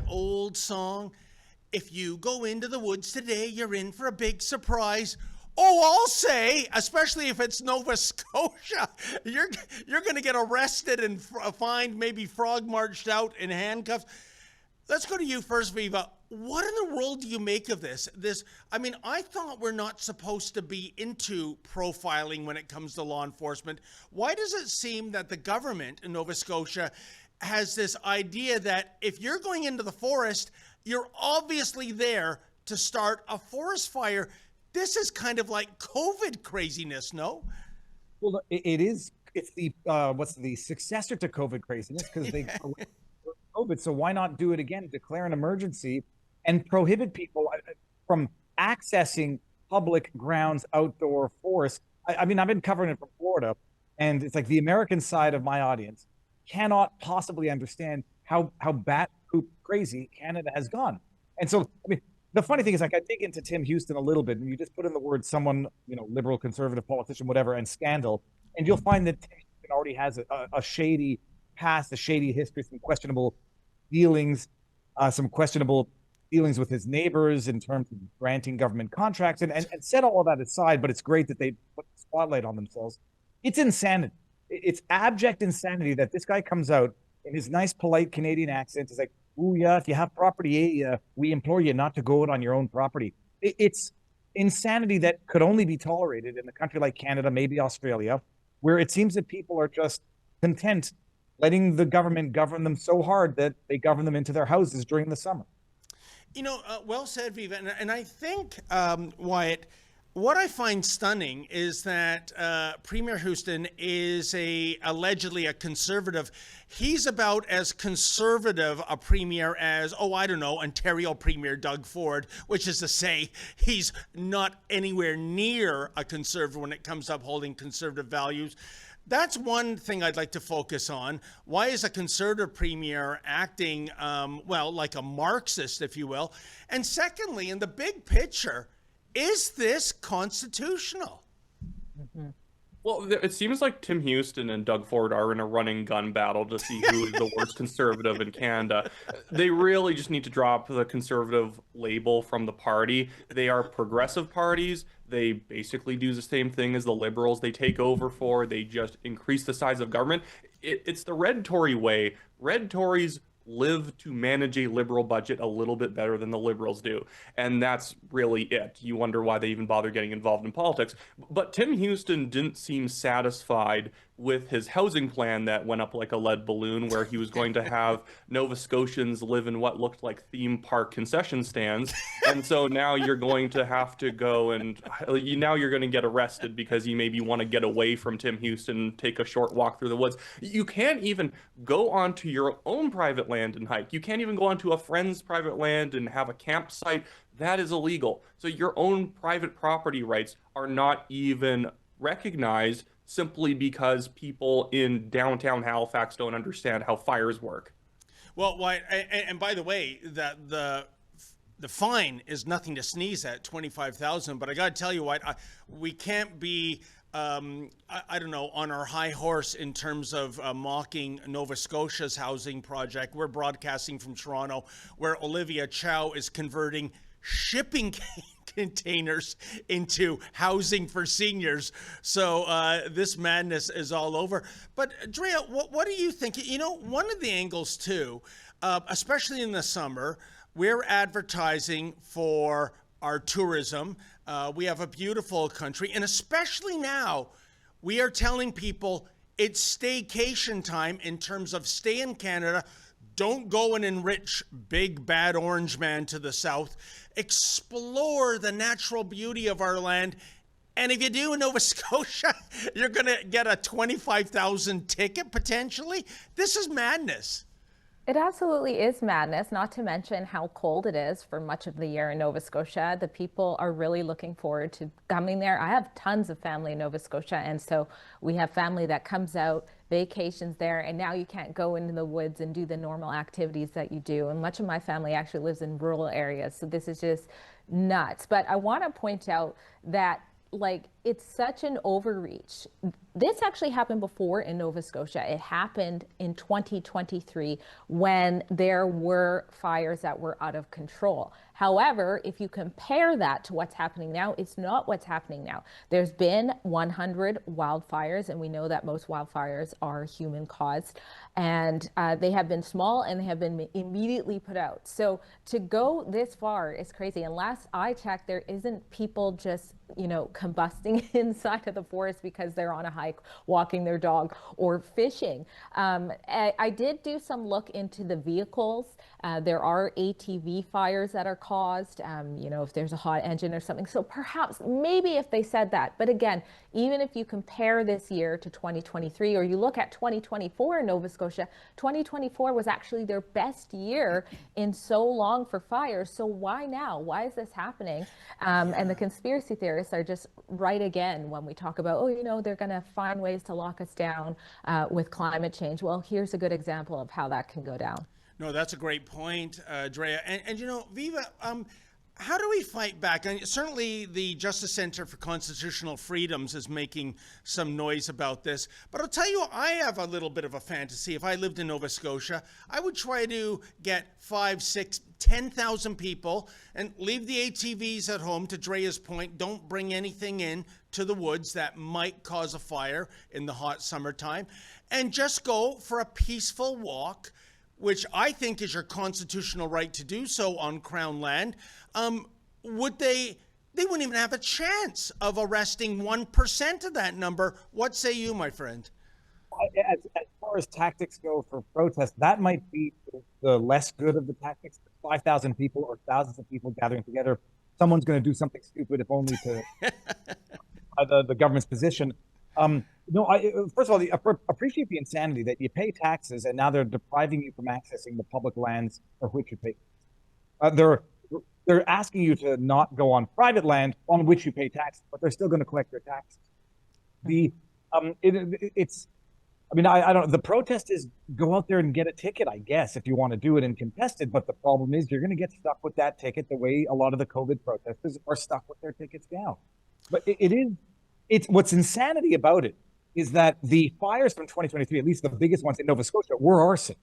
old song? If you go into the woods today, you're in for a big surprise. Oh, I'll say, especially if it's Nova Scotia, you're going to get arrested and fined, maybe frog marched out in handcuffs. Let's go to you first, Viva. What in the world do you make of this? I thought we're not supposed to be into profiling when it comes to law enforcement. Why does it seem that the government in Nova Scotia has this idea that if you're going into the forest, you're obviously there to start a forest fire? This is kind of like COVID craziness, no? Well, it is. It's the what's the successor to COVID craziness, because they COVID. So why not do it again? Declare an emergency and prohibit people from accessing public grounds, outdoor forests. I've been covering it from Florida, and it's like the American side of my audience cannot possibly understand how bat poop crazy Canada has gone. And so, the funny thing is, like, I dig into Tim Houston a little bit, and you just put in the word someone, liberal, conservative, politician, whatever, and scandal, and you'll find that Tim Houston already has a shady past, a shady history, some questionable dealings, with his neighbors in terms of granting government contracts, and set all of that aside. But it's great that they put the spotlight on themselves. It's insanity. It's abject insanity that this guy comes out in his nice, polite Canadian accent. It's like, "Ooh, yeah, if you have property, we implore you not to go out on your own property." It's insanity that could only be tolerated in a country like Canada, maybe Australia, where it seems that people are just content letting the government govern them so hard that they govern them into their houses during the summer. Well said, Viva. And I think, Wyatt, what I find stunning is that Premier Houston is allegedly a conservative. He's about as conservative a premier as, Ontario Premier Doug Ford, which is to say he's not anywhere near a conservative when it comes to upholding conservative values. That's one thing I'd like to focus on. Why is a conservative premier acting, like a Marxist, if you will? And secondly, in the big picture, is this constitutional? Mm-hmm. Well, it seems like Tim Houston and Doug Ford are in a running gun battle to see who is the worst conservative in Canada. They really just need to drop the conservative label from the party. They are progressive parties. They basically do the same thing as the Liberals. They take over they just increase the size of government. It's the Red Tory way. Red Tories live to manage a Liberal budget a little bit better than the Liberals do. And that's really it. You wonder why they even bother getting involved in politics. But Tim Houston didn't seem satisfied with his housing plan that went up like a lead balloon, where he was going to have Nova Scotians live in what looked like theme park concession stands. And so now you're going to have to go and now you're going to get arrested because you maybe want to get away from Tim Houston, take a short walk through the woods. You can't even go onto your own private land and hike. You can't even go onto a friend's private land and have a campsite. That is illegal. So your own private property rights are not even recognized, simply because people in downtown Halifax don't understand how fires work. Well, why? And by the way, the fine is nothing to sneeze at, $25,000. But I got to tell you what, we can't be, on our high horse in terms of mocking Nova Scotia's housing project. We're broadcasting from Toronto, where Olivia Chow is converting shipping containers into housing for seniors. So this madness is all over. But Drea, what do you think? One of the angles too, especially in the summer, we're advertising for our tourism. We have a beautiful country, and especially now, we are telling people it's staycation time in terms of stay in Canada. Don't go and enrich big bad orange man to the south. Explore the natural beauty of our land. And if you do in Nova Scotia, you're going to get a $25,000 ticket potentially. This is madness. It absolutely is madness, not to mention how cold it is for much of the year in Nova Scotia. The people are really looking forward to coming there. I have tons of family in Nova Scotia, and so we have family that comes out, vacations there, and now you can't go into the woods and do the normal activities that you do. And much of my family actually lives in rural areas, so this is just nuts. But I want to point out that, like, it's such an overreach. This actually happened before in Nova Scotia. It happened in 2023 when there were fires that were out of control. However, if you compare that to what's happening now, it's not what's happening now. There's been 100 wildfires, and we know that most wildfires are human caused, and they have been small and they have been immediately put out. So to go this far is crazy. And last I checked, there isn't people just, combusting inside of the forest because they're on a hike, walking their dog, or fishing. I did do some look into the vehicles. There are ATV fires that are caused, if there's a hot engine or something. So perhaps, maybe if they said that. But again, even if you compare this year to 2023, or you look at 2024 in Nova Scotia, 2024 was actually their best year in so long for fires. So why now? Why is this happening? And the conspiracy theorists are just right again when we talk about, they're going to find ways to lock us down with climate change. Well, here's a good example of how that can go down. No, that's a great point, Drea. And Viva, how do we fight back? And certainly the Justice Center for Constitutional Freedoms is making some noise about this. But I'll tell you, I have a little bit of a fantasy. If I lived in Nova Scotia, I would try to get 5, 6, 10,000 people and leave the ATVs at home. To Drea's point, don't bring anything in to the woods that might cause a fire in the hot summertime, and just go for a peaceful walk, which I think is your constitutional right to do so on Crown land. Would they wouldn't even have a chance of arresting 1% of that number. What say you, my friend? As far as tactics go for protests, that might be the less good of the tactics. 5,000 people or thousands of people gathering together. Someone's going to do something stupid, if only to the government's position. First of all, appreciate the insanity that you pay taxes and now they're depriving you from accessing the public lands for which you pay. They're asking you to not go on private land on which you pay taxes, but they're still going to collect your taxes. I don't know. The protest is go out there and get a ticket, I guess, if you want to do it and contest it. But the problem is you're going to get stuck with that ticket the way a lot of the COVID protesters are stuck with their tickets now. But it's what's insanity about it is that the fires from 2023, at least the biggest ones in Nova Scotia, were arson.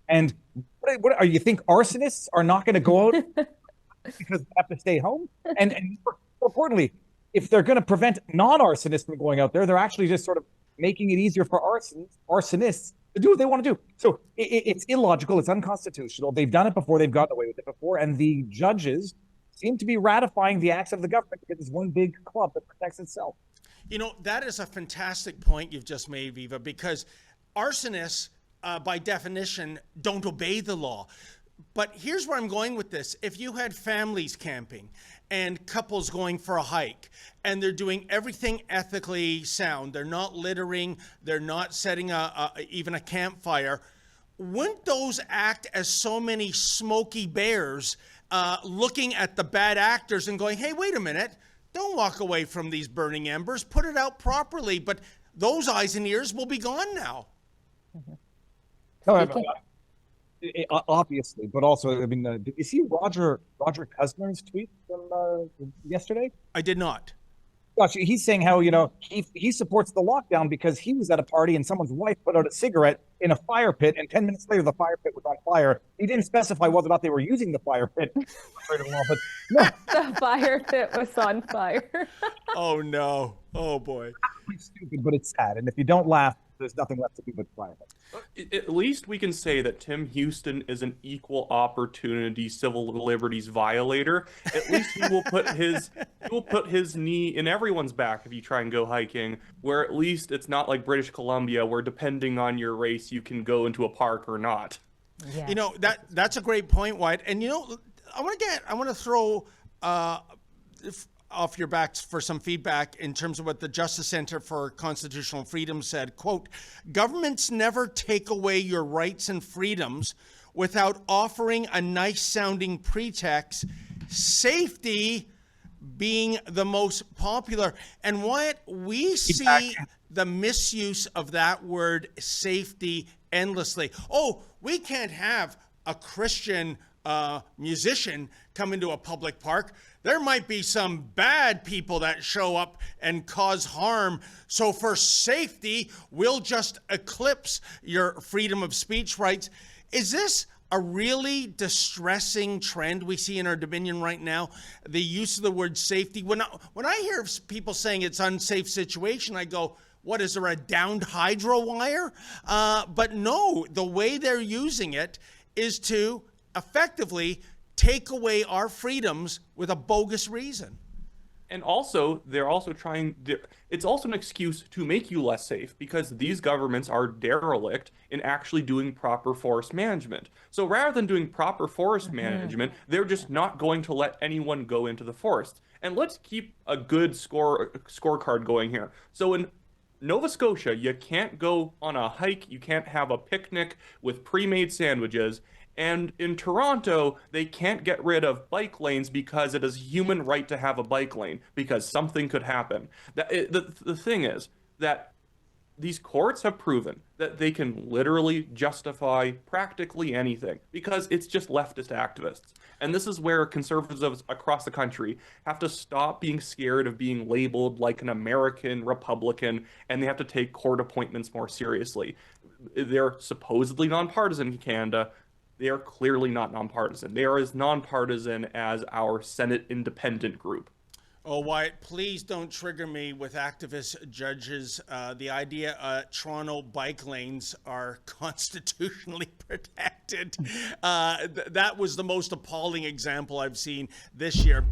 And what are you think arsonists are not going to go out because they have to stay home? And more importantly, if they're going to prevent non-arsonists from going out there, they're actually just sort of making it easier for arsonists to do what they want to do. So it's illogical. It's unconstitutional. They've done it before. They've gotten away with it before. And the judges seem to be ratifying the acts of the government because it's one big club that protects itself. That is a fantastic point you've just made, Viva, because arsonists, by definition, don't obey the law. But here's where I'm going with this. If you had families camping and couples going for a hike and they're doing everything ethically sound, they're not littering, they're not setting even a campfire, wouldn't those act as so many smoky bears looking at the bad actors and going, hey, wait a minute, don't walk away from these burning embers, put it out properly, but those eyes and ears will be gone now. No, obviously, but also, did you see Roger Kusner's tweet from yesterday? I did not. Gosh, he's saying how, he supports the lockdown because he was at a party and someone's wife put out a cigarette in a fire pit, and 10 minutes later, the fire pit was on fire. He didn't specify whether or not they were using the fire pit. But no. The fire pit was on fire. Oh, no. Oh, boy. It's stupid, but it's sad. And if you don't laugh, there's nothing left to do but cry. At least we can say that Tim Houston is an equal opportunity civil liberties violator. At least he will put his knee in everyone's back if you try and go hiking, where at least it's not like British Columbia where depending on your race you can go into a park or not. Yeah. That's a great point, Wyatt. And I want to throw off your backs for some feedback in terms of what the Justice Center for Constitutional Freedom said. Quote, governments never take away your rights and freedoms without offering a nice sounding pretext, safety being the most popular. And Wyatt, we see the misuse of that word safety endlessly. Oh, we can't have a Christian musician come into a public park, there might be some bad people that show up and cause harm. So for safety, we'll just eclipse your freedom of speech rights. Is this a really distressing trend we see in our Dominion right now? The use of the word safety. When I hear people saying it's unsafe situation, I go, what, is there a downed hydro wire? But no, the way they're using it is to effectively take away our freedoms with a bogus reason. And also, they're also it's also an excuse to make you less safe because these governments are derelict in actually doing proper forest management. So rather than doing proper forest management, they're just not going to let anyone go into the forest. And let's keep a good scorecard going here. So in Nova Scotia, you can't go on a hike, you can't have a picnic with pre-made sandwiches. And in Toronto, they can't get rid of bike lanes because it is a human right to have a bike lane because something could happen. The thing is that these courts have proven that they can literally justify practically anything because it's just leftist activists. And this is where conservatives across the country have to stop being scared of being labeled like an American Republican, and they have to take court appointments more seriously. They're supposedly nonpartisan in Canada. They are clearly not nonpartisan. They are as nonpartisan as our Senate independent group. Oh, Wyatt, please don't trigger me with activist judges. The idea Toronto bike lanes are constitutionally protected. That was the most appalling example I've seen this year.